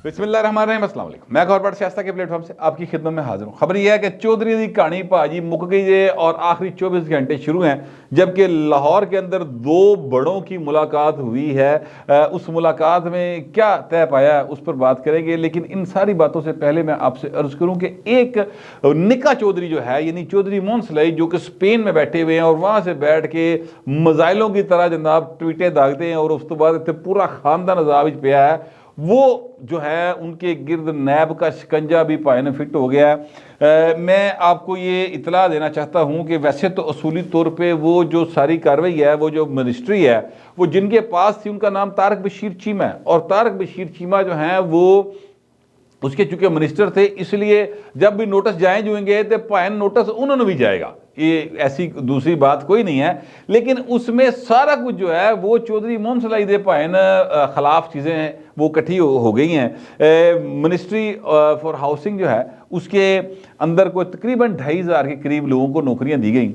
बिस्मिल्लाहिर्रहमानिर्रहीम, अस्सलाम वालेकुम। मैं गौर शास्ता के प्लेटफॉर्म से आपकी खिदमत में हाजिर हूँ। खबर यह है कि चौधरी की कहानी भाजी मुक गई है और आखिरी 24 घंटे शुरू हैं, जबकि लाहौर के अंदर दो बड़ों की मुलाकात हुई है। उस मुलाकात में क्या तय पाया उस पर बात करेंगे, लेकिन इन सारी बातों से पहले मैं आपसे अर्ज करूँ कि एक निका चौधरी जो है, यानी चौधरी मोहन सलाई, जो कि स्पेन में बैठे हुए हैं और वहाँ से बैठ के मजाइलों की तरह जनाब ट्वीटें दागते हैं और उस तो बाद पूरा खानदान अजाब पिया है, वो जो है उनके गिर्द नैब का शिकंजा भी पाए फिट हो गया है। मैं आपको ये इतला देना चाहता हूँ कि वैसे तो असूली तौर पे वो जो सारी कार्रवाई है, वो जो मिनिस्ट्री है, वो जिनके पास थी उनका नाम तारक बशीर चीमा है, और तारक बशीर चीमा जो हैं वो उसके चूंकि मिनिस्टर थे, इसलिए जब भी नोटिस जाए जुएंगे तो पायन नोटिस उन्होंने भी जाएगा, ये ऐसी दूसरी बात कोई नहीं है। लेकिन उसमें सारा कुछ जो है वो चौधरी मोहन सलाई दे पायन खिलाफ चीज़ें हैं, वो इकट्ठी हो गई हैं। मिनिस्ट्री फॉर हाउसिंग जो है उसके अंदर कोई तकरीबन 2500 के करीब लोगों को नौकरियां दी गई।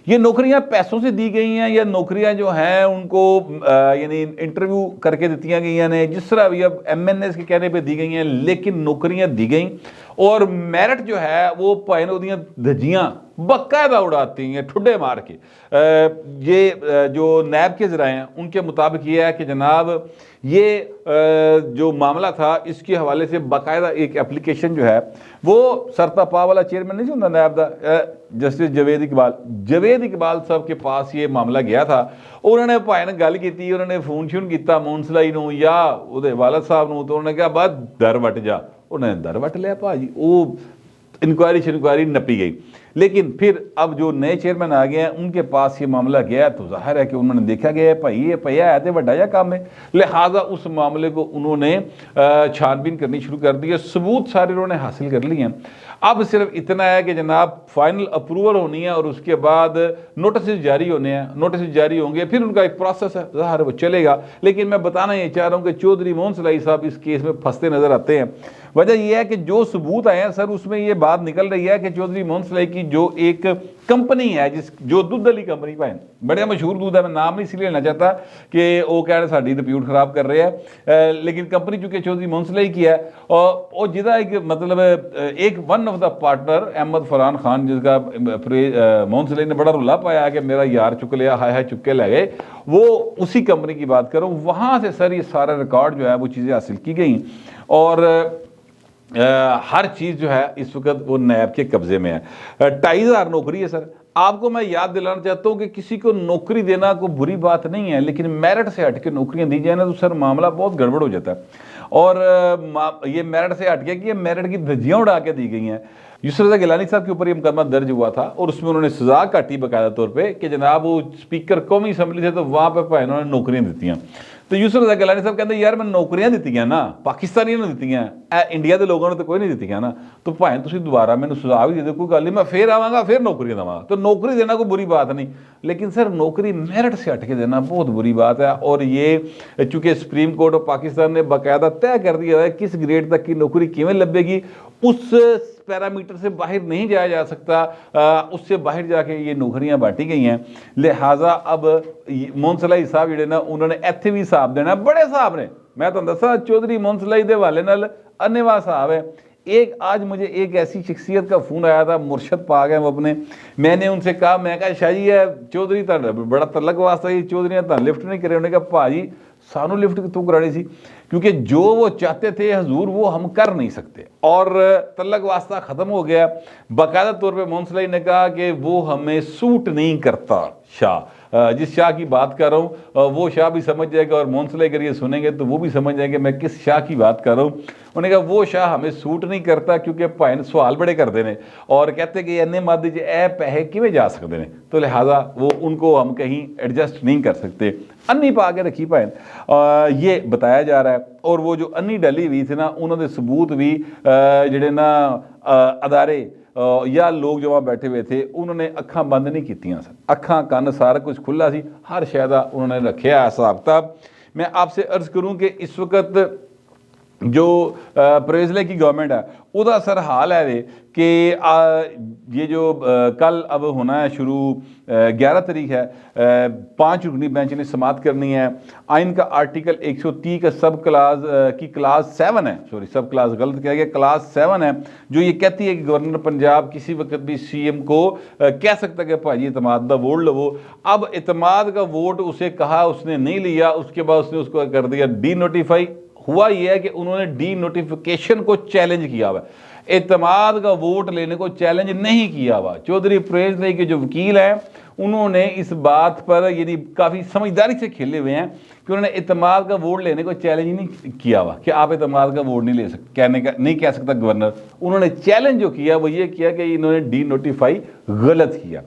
ये नौकरियां पैसों से दी गई हैं या नौकरियां जो हैं उनको यानी इंटरव्यू करके दी गई ने, जिस तरह भी अब MNS के कहने पे दी गई हैं, लेकिन नौकरियां दी गई और मेरिट जो है वो पायन दियाँ धज्जियाँ बाकायदा उड़ाती हैं ठुड्डे मार के। ये जो नैब के ज़राए हैं उनके मुताबिक ये है कि जनाब ये जो मामला था इसके हवाले से बाकायदा एक एप्लीकेशन जो है वो सरतापा वाला चेयरमैन नहीं होता नैब का, जस्टिस जावेद इकबाल साहब के पास ये मामला गया था। उन्होंने भाई ने गल की, उन्होंने फोन शोन किया मोहन सलाई नूं या उहदे वालद साहब नूं, तो उन्होंने कहा बस दर वट जा, उन्होंने दर वट लिया भाजी, वो इंक्वायरी नपी गई। लेकिन फिर अब जो नए चेयरमैन आ गए हैं उनके पास ये मामला गया, तो जाहिर है कि उन्होंने देखा गया है भाई ये पया है तो वड्डा जा काम है, लिहाजा उस मामले को उन्होंने छानबीन करनी शुरू कर दी है। सबूत सारे उन्होंने हासिल कर लिए हैं। अब सिर्फ इतना है कि जनाब फाइनल अप्रूवल होनी है और उसके बाद नोटिस जारी होने हैं, नोटिस जारी होंगे, फिर उनका एक प्रोसेस है, ज़ाहिर वो चलेगा। लेकिन मैं बताना ये चाह रहा हूँ कि चौधरी मोहन सलाई साहब इस केस में फंसते नजर आते हैं। वजह यह है कि जो सबूत आए हैं सर, उसमें ये बात निकल रही है कि चौधरी मोहन सलाई की जो एक कंपनी है, जो दूध वाली कंपनी भाई बड़े मशहूर दूध है, मैं नाम नहीं इसलिए लेना चाहता कि वो कह रहे साड़ी रिप्यूट खराब कर रहे हैं, लेकिन कंपनी चूंकि चौधरी मोहन सलाई की है और जिसका एक मतलब एक one of the partner Ahmad Farhan Khan, जिसका मोहन सलाई ने बड़ा रुला पाया कि मेरा यार चुक लिया, हाय चुक के ले गए, वो उसी कंपनी की बात करूँ। वहाँ से सर ये सारा रिकॉर्ड जो है वो चीज़ें हासिल की गई और हर चीज़ जो है इस वक्त वो नैब के कब्जे में है। 2500 नौकरी है सर। आपको मैं याद दिलाना चाहता हूँ कि किसी को नौकरी देना कोई बुरी बात नहीं है, लेकिन मेरिट से हट के नौकरियाँ दी जाए ना तो सर मामला बहुत गड़बड़ हो जाता है। और ये मेरिट से हट के कि ये मेरिट की धज्जियाँ उड़ा के दी गई हैं। यूसुफ रज़ा गिलानी साहब के ऊपर ये मुकदमा दर्ज हुआ था और उसमें उन्होंने सजा काटी बाकायदा तौर पर कि जनाब वो स्पीकर कौमी असम्बली थे तो वहाँ पर भाई उन्होंने नौकरियाँ दी। तो यूसुफ रज़ा गिलानी साहब कहते यार मैं नौकरियां दी ना, पाकिस्तानियों ने दी, इंडिया के लोगों ने तो कोई नहीं दी ना, तो भाई तुम दोबारा मैंने सुझाव भी दे दो, कोई गल नहीं, मैं फिर आवागा फिर नौकरी देवागा। तो नौकरी देना कोई बुरी बात नहीं, लेकिन सर नौकरी मेरिट से हट के देना बहुत बुरी बात है। और ये चूँकि सुप्रीम कोर्ट ऑफ पाकिस्तान ने बाकायदा तय कर दिया है किस ग्रेड तक की नौकरी किमें लभेगी, उस पैरामीटर से बाहर नहीं जाया जा सकता, उससे बाहर जाके ये नौकरियां बांटी गई हैं। लिहाजा अब मोहन सलाई साहब जिहड़े ना उन्होंने इत्थे भी हिसाब देना, बड़े साहब ने, मैं तो दसा चौधरी मोहन सलाई दे हवाले नाल अन्नेवाह साहब है। एक आज मुझे एक ऐसी शख्सियत का फ़ोन आया था, मुर्शद पाक है वो अपने, मैंने उनसे कहा, मैं कहा शाह जी है चौधरी बड़ा तलक वास्ता ही चौधरी तो लिफ्ट नहीं करे, उन्होंने कहा भाजी सानू लिफ्ट कितों करानी सी, क्योंकि जो वो चाहते थे हजूर वो हम कर नहीं सकते और तलक वास्ता ख़त्म हो गया। बाकायदा तौर पे मोहन सलाई ने कहा कि वो हमें सूट नहीं करता शाह, जिस शाह की बात कर रहा हूँ वो शाह भी समझ जाएगा और मोहन सलाई अगर ये सुनेंगे तो वो भी समझ जाएंगे मैं किस शाह की बात कर रहा हूँ। उन्होंने कहा वो शाह हमें सूट नहीं करता क्योंकि भाई सवाल बड़े करते हैं और कहते कि इन्ने मद ए पैसे किमें जा सकते हैं, तो लिहाजा वो उनको हम कहीं एडजस्ट नहीं कर सकते। अन्नी पा के रखी भाई ये बताया जा रहा है। और वो जो अन्नी डली हुई थी ना, उन्होंने सबूत भी जिहड़े ना अदारे या लोग जो वहाँ बैठे हुए थे उन्होंने अखा बंद नहीं कीतियां सन, अखा कन्न सारा कुछ खुला सी, हर शय का उन्होंने रखे हिसाब किताब। मैं आपसे अर्ज करूँ कि इस वक्त जो परवेज़ की गवर्नमेंट है ਉਹਦਾ सर हाल है कि ये जो कल अब होना है शुरू 11 तारीख है, 5 रुकनी बेंच ने समात करनी है। आइन का आर्टिकल 130 का सब क्लास की क्लास 7 है, सॉरी सब क्लास गलत कह गया, क्लास 7 है, जो ये कहती है कि गवर्नर पंजाब किसी वक्त भी सीएम को कह सकता है कि भाजी इतमाद का वोट लवो। अब इतमाद का वोट उसे कहा, उसने नहीं लिया, उसके बाद उसने उसको कर दिया डी नोटिफाई। हुआ यह है कि उन्होंने डी नोटिफिकेशन को चैलेंज किया हुआ, इतमाद का वोट लेने को चैलेंज नहीं किया हुआ। चौधरी परवेज़ के जो वकील हैं उन्होंने इस बात पर यानी काफ़ी समझदारी से खेले हुए हैं कि उन्होंने इतमाद का वोट लेने को चैलेंज नहीं किया हुआ कि आप इतमाद का वोट नहीं ले सकते, कहने का नहीं कह सकता गवर्नर। उन्होंने चैलेंज जो किया वो ये किया कि इन्होंने डी नोटिफाई गलत किया।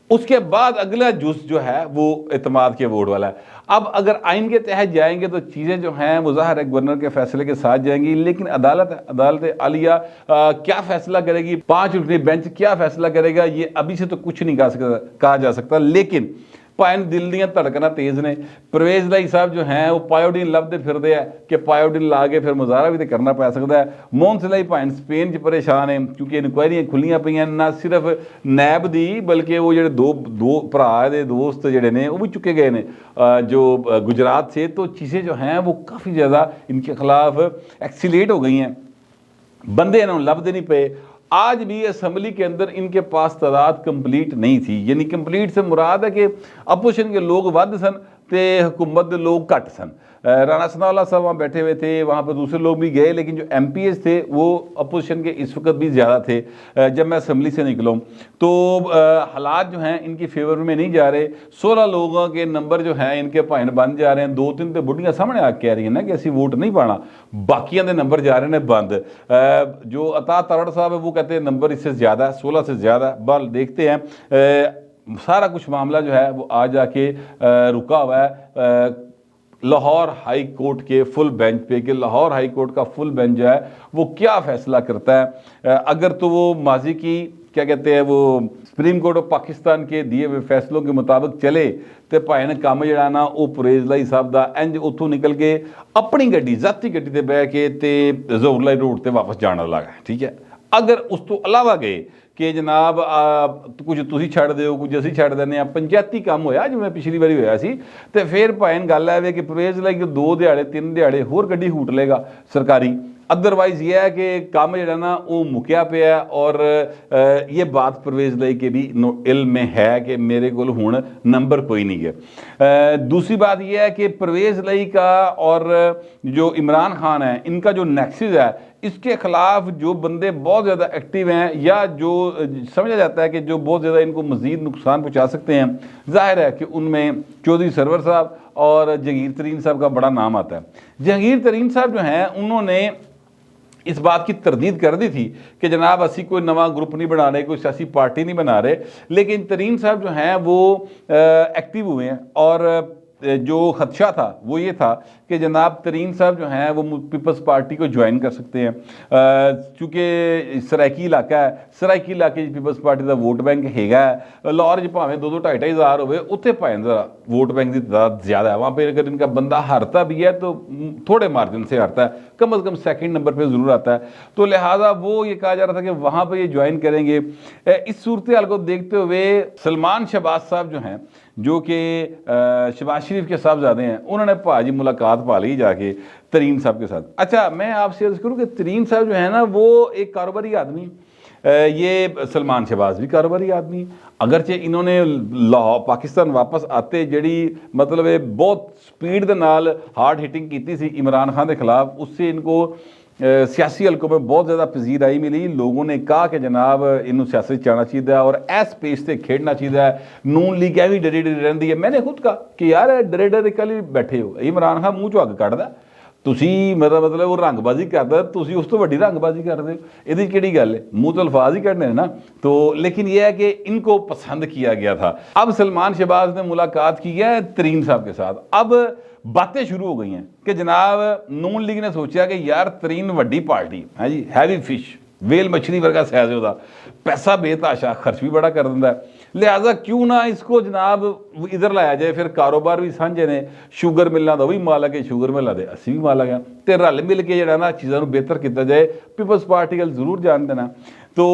उसके बाद अगला जुज जो है वो इतमाद के वोट वाला है। अब अगर आइन के तहत जाएंगे तो चीज़ें जो हैं वो ज़ाहिर है गवर्नर के फैसले के साथ जाएंगी, लेकिन अदालत आलिया क्या फैसला करेगी, 5 रुकनी बेंच क्या फैसला करेगा, ये अभी से तो कुछ नहीं कहा जा सकता। लेकिन भाएं दिल दियां धड़कना तेज़ ने। परवेज़ साहब जो हैं वो पायोडीन लभदे फिरदे है कि पायोडीन ला के फिर मुजाहरा भी तो करना पै सकता है। मोहन सिलाई भाएं स्पेन च परेशान है क्योंकि इनकुआयरियां खुलियां पईयां, ना सिर्फ नैब दी बल्कि वो जो दो भरा दे दोस्त जोड़े ने वो भी चुके गए ने जो गुजरात से। तो चीज़ें जो हैं वो काफ़ी ज़्यादा इनके खिलाफ एक्सीलेट हो गई हैं, बंदे इन्होंने लभदे नहीं पे। आज भी असम्बली के अंदर इनके पास तादाद कंप्लीट नहीं थी, यानी कंप्लीट से मुराद है कि अपोजिशन के लोग वध सन ते हुकूमत के लोग घट सन। राणा सनाउल्लाह साहब वहाँ बैठे हुए थे, वहाँ पर दूसरे लोग भी गए, लेकिन जो MPs थे वो अपोजिशन के इस वक्त भी ज़्यादा थे। जब मैं असम्बली से निकला तो हालात जो हैं इनकी फेवर में नहीं जा रहे। 16 लोगों के नंबर जो हैं इनके भाइन बन जा रहे हैं। 2-3 तो बुढ़ियाँ सामने आ कह रही हैं ना कि असी वोट नहीं पाना, बाकियों के नंबर जा रहे हैं बंद। जो अता तलड़ साहब है वो कहते हैं नंबर इससे ज़्यादा है, 16 से ज़्यादा। बल देखते हैं सारा कुछ मामला जो है वो आ जाके रुका हुआ है लाहौर हाई कोर्ट के फुल बेंच पे कि लाहौर हाई कोर्ट का फुल बेंच जो है वो क्या फैसला करता है। अगर तो वो माजी की क्या कहते हैं वो सुप्रीम कोर्ट ऑफ पाकिस्तान के दिए हुए फैसलों के मुताबिक चले तो भाई ने काम जड़ा ना वो परवेज़ साहब का इंज उतों निकल के अपनी गड्डी जाती गड्डी से बह के ज़ोहर रोड से वापस जाने लगा। ठीक है, अगर उस तो अलावा गए कि जनाब कुछ तुसी छड़ दो कुछ असी छड़ देने पंचायती काम होया जिवें पिछली बारी होया सी ते फिर भाएं गल है कि परवेज़ 2 दिहाड़े 3 दिहाड़े होर गड्डी हूट लेगा सरकारी। अदरवाइज़ ये है कि काम जड़ा ना वो मुक्या पिया और ये बात परवेज़ के भी इल्म में है कि मेरे को हुण नंबर कोई नहीं है। दूसरी बात यह है कि परवेज़ का और जो इमरान खान है इनका जो नेक्सस है इसके खिलाफ जो बंदे बहुत ज़्यादा एक्टिव हैं या जो समझा जाता है कि जो बहुत ज़्यादा इनको मज़ीद नुकसान पहुँचा सकते हैं, ज़ाहिर है कि उनमें चौधरी सरवर साहब और जहांगीर तरीन साहब का बड़ा नाम आता है। जहांगीर तरीन साहब जो हैं उन्होंने इस बात की तरदीद कर दी थी कि जनाब असी कोई नवा ग्रुप नहीं बना रहे, कोई सियासी पार्टी नहीं बना रहे, लेकिन तरीन साहब जो हैं वो एक्टिव हुए हैं। और जो खदशा था वो ये था कि जनाब तरीन साहब जो हैं वो पीपल्स पार्टी को ज्वाइन कर सकते हैं चूँकि सराइकी इलाका है, सराइकी इलाके पीपल्स पार्टी का वोट बैंक हैगा। लाहौर भावें 2-2 हज़ार हो उत्थे भावें जरा वोट बैंक की तादाद ज़्यादा है, वहाँ पर अगर इनका बंदा हारता भी है तो थोड़े मार्जिन से हारता है, कम अज़ कम सेकंड नंबर पे ज़रूर आता है। तो लिहाजा वो ये कहा जा रहा था कि वहाँ पर ये ज्वाइन करेंगे। इस सूरत हाल को देखते हुए सलमान शहबाज साहब जो हैं जो कि शहबाज शरीफ के साहबजादे हैं उन्होंने भाजी मुलाकात पा ली जाके तरीन साहब के साथ। अच्छा मैं आपसे अर्ज़ करूँ कि तरीन साहब जो है ना वो एक कारोबारी आदमी, ये सलमान शहबाज भी कारोबारी आदमी। अगरचे इन्होंने लाहौर पाकिस्तान वापस आते जड़ी मतलब बहुत स्पीड के नाल हार्ड हिटिंग की थी इमरान खान के खिलाफ, उससे इनको सियासी हल्कों में बहुत ज़्यादा पजीराई मिली। लोगों ने कहा कि जनाब इनू सियासत जाना चाहिए और इस पेस से खेडना चाहिए। नून लीग भी डरी डरी रही है। मैंने खुद कहा कि यार डरे डरे कल ही बैठे हो, इमरान खान मूँह चो अग कढ़दा तुसी मतलब वो रंगबाजी करता तुसी उस तो वड्डी रंगबाजी करते हो, ये किहड़ी गल है, मुँह तो अल्फाज ही कढ़ने ना। तो लेकिन यह है कि इनको पसंद किया गया था। अब सलमान शहबाज ने मुलाकात की है तरीन साहब के साथ। अब बातें शुरू हो गई हैं कि जनाब नून लीग ने सोचा कि यार तरीन वड्डी पार्टी है जी, हैवी फिश वेल मछली वर्गा सैज होता, पैसा बेतहाशा खर्च भी बड़ा कर दिंदा है। लिहाजा क्यों ना इसको जनाब इधर लाया जाए, फिर कारोबार भी सांझे ने, शुगर मिलों का भी मालक है, शुगर मिलों के असी भी मालक हैं, तो रल मिल के जो ना चीज़ों को बेहतर किया जाए, पीपल्स पार्टी को जरूर जान देना। तो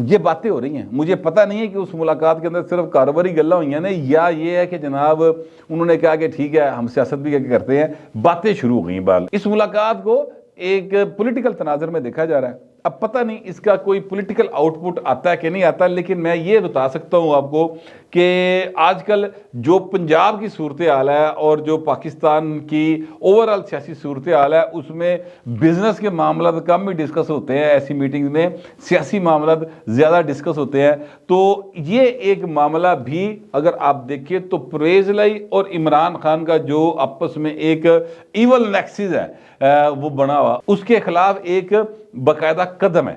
ये बातें हो रही हैं, मुझे पता नहीं है कि उस मुलाकात के अंदर सिर्फ कारोबारी गल्ला हुई हैं ने, या ये है कि जनाब उन्होंने कहा कि ठीक है हम सियासत भी करते हैं, बातें शुरू हो गई। बाल इस मुलाकात को एक पॉलिटिकल तनाजर में देखा जा रहा है। अब पता नहीं इसका कोई पॉलिटिकल आउटपुट आता है कि नहीं आता, लेकिन मैं ये बता सकता हूँ आपको कि आजकल जो पंजाब की सूरत हाल है और जो पाकिस्तान की ओवरऑल सियासी सूरत हाल है, उसमें बिजनेस के मामला कम ही डिस्कस होते हैं, ऐसी मीटिंग्स में सियासी मामला ज़्यादा डिस्कस होते हैं। तो ये एक मामला भी अगर आप देखिए तो परवेज़ लाई और इमरान खान का जो आपस में एक ईवल नेक्सिस है वो बना हुआ, उसके खिलाफ एक बाकायदा कदम है।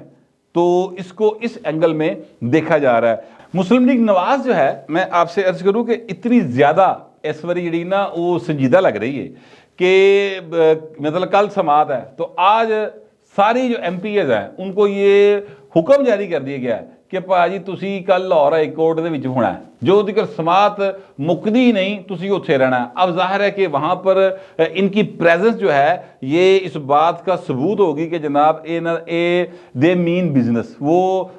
तो इसको इस एंगल में देखा जा रहा है। मुस्लिम लीग नवाज जो है, मैं आपसे अर्ज करूं कि इतनी ज़्यादा इस बारी जी ना वो संजीदा लग रही है कि मतलब कल समात है तो आज सारी जो MPs हैं उनको ये हुक्म जारी कर दिया गया है कि भाजी तुसी कल लाहौर हाई कोर्ट दे विच होना है, जो तक समात मुकदी ही नहीं तुसी उत्थे रहना है। अब जाहिर है कि वहाँ पर इनकी प्रेजेंस जो है ये इस बात का सबूत होगी कि जनाब ए दे मीन बिजनेस। वो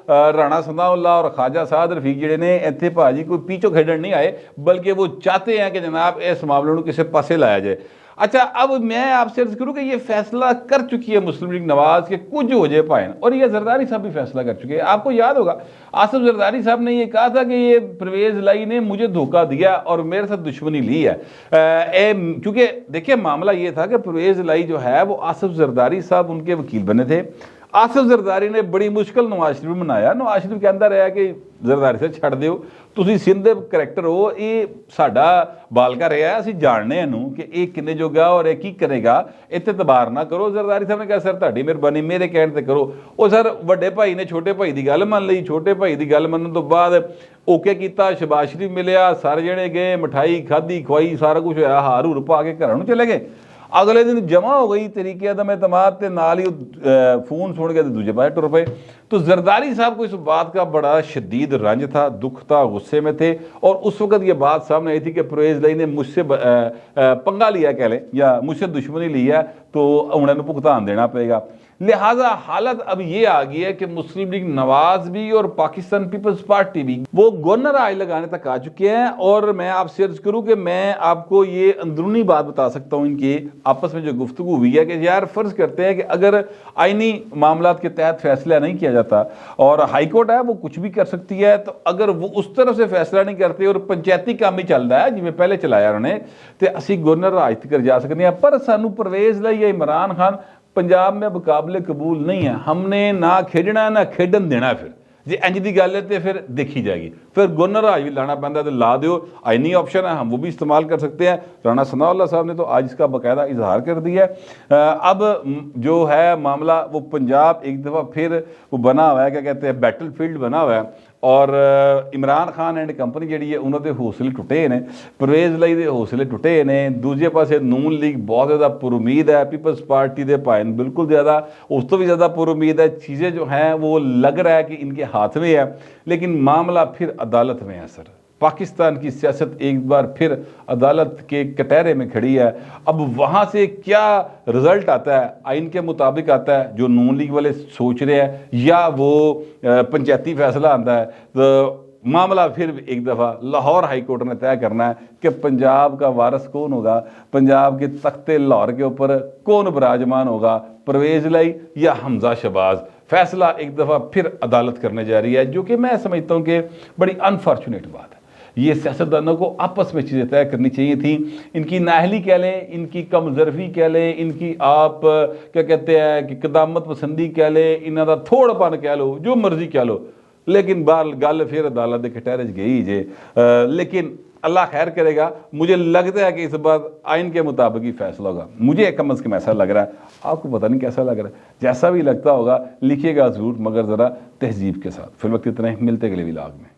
राणा सनाउल्लाह और ख्वाजा साद रफीक जिहड़े ने इत्थे भाजी कोई पीछो खेडन नहीं आए, बल्कि वो चाहते हैं कि जनाब इस मामले को किसी पासे लाया जाए। अच्छा, अब मैं आपसे अर्ज करूँ कि ये फैसला कर चुकी है मुस्लिम लीग नवाज के कुछ हो जाए पाए, और ये जरदारी साहब भी फैसला कर चुके हैं। आपको याद होगा आसिफ जरदारी साहब ने ये कहा था कि ये परवेज़ लाई ने मुझे धोखा दिया और मेरे साथ दुश्मनी ली है। क्योंकि देखिए मामला ये था कि परवेज़ लाई जो है वो आसिफ जरदारी साहब उनके वकील बने थे। आसिफ जरदारी ने बड़ी मुश्किल नवाज शरीफ मनाया, नवाज शरीफ कहता रहा कि जरदारी से छड़ दिओ, तुसीं सिंध दे करैक्टर हो, ये साडा बालका रहा है, असीं जानने इहनूं कि ये किन्ने जोगा और ये की करेगा, इत्थे तबार ना करो। जरदारी साहब ने कहा सर तुहाडी मेहरबानी, मेरे कहण ते करो। वो सर वड्डे भाई ने छोटे भाई की गल मान लई, छोटे भाई की गल मनण तो बाद ओके किया, शहबाज शरीफ मिलिया, सारे जणे गए, मिठाई खाधी खुआई, सारा कुछ होया, हार हूर पा के घरां नूं चले गए। अगले दिन जमा हो गई तरीके अदम एतमाद ते नाल ही फोन सुन के दूजे पासे टुर पे। तो जरदारी साहब को इस बात का बड़ा शदीद रंज था, दुख था, गुस्से में थे, और उस वक्त ये बात सामने आई थी कि परवेज़ लाई ने मुझसे पंगा लिया कह लें, या मुझसे दुश्मनी ली है, तो उन्हें भुगतान देना पड़ेगा। लिहाजा हालत अब ये आ गई है कि मुस्लिम लीग नवाज भी और पाकिस्तान पीपल्स पार्टी भी वो गवर्नर आज लगाने तक आ चुके हैं। और मैं आपसे अर्ज करूं कि मैं आपको ये अंदरूनी बात बता सकता हूं, इनकी आपस में जो गुफ्तगू हुई है कि यार फर्ज करते हैं कि अगर आईनी मामलात के तहत फैसला नहीं किया जाता, और हाईकोर्ट है वो कुछ भी कर सकती है, तो अगर वो उस तरफ से फैसला नहीं करते और पंचायती काम ही चल रहा है जिमें पहले चलाया उन्होंने, तो असी गवर्नर राज तक जा सकते हैं। पर सानू परवेज़ लाई या इमरान खान पंजाब में मुकाबले कबूल नहीं है, हमने ना खेडना ना खेडन देना। फिर जे इंज की गल है तो फिर देखी जाएगी, फिर गवर्नर राज भी लाना पैंदा तो ला दो, आईनी ऑप्शन है, हम वो भी इस्तेमाल कर सकते हैं। राणा सनाउल्लाह साहब ने तो आज इसका बाकायदा इजहार कर दिया है। अब जो है मामला वो पंजाब एक दफ़ा फिर वो बना हुआ है, क्या कहते हैं, बैटल फील्ड बना हुआ है, और इमरान खान एंड कंपनी जी है उन्होंने हौसले टुटे ने, परवेज़ लाई दे हौसले टुटे ने। दूजे पासे नून लीग बहुत ज़्यादा पुरुमीद है, पीपल्स पार्टी दे भाईन बिल्कुल ज़्यादा, उस तो भी ज़्यादा पुरुमीद है। चीज़ें जो हैं वो लग रहा है कि इनके हाथ में है, लेकिन मामला फिर अदालत में है। सर पाकिस्तान की सियासत एक बार फिर अदालत के कटहरे में खड़ी है। अब वहाँ से क्या रिजल्ट आता है, आइन के मुताबिक आता है जो नून लीग वाले सोच रहे हैं, या वो पंचायती फैसला आता है, तो मामला फिर एक दफ़ा लाहौर हाई कोर्ट ने तय करना है कि पंजाब का वारिस कौन होगा, पंजाब के तख्ते लाहौर के ऊपर कौन विराजमान होगा, परवेज़ लाई या हमजा शहबाज। फैसला एक दफ़ा फिर अदालत करने जा रही है, जो कि मैं समझता हूँ कि बड़ी अनफॉर्चुनेट बात है। ये सियासतदानों को आपस में चीज़ें तय करनी चाहिए थी। इनकी नाहली कह लें, इनकी कमजरफी कह लें, इनकी आप क्या कहते हैं कि कदामत पसंदी कह लें, इन्हों का थोड़पन कह लो, जो मर्जी कह लो, लेकिन बाल गल फिर अदालत के कटहरे गई जे। लेकिन अल्लाह खैर करेगा। मुझे लगता है कि इस बार आइन के मुताबिक ही फैसला होगा, मुझे कम अज़ कम ऐसा लग रहा है। आपको पता नहीं कैसा लग रहा है, जैसा भी लगता होगा लिखिएगा ज़रूर, मगर ज़रा तहजीब के साथ। फिर वक्त इतना ही, मिलते अगले व्लॉग में।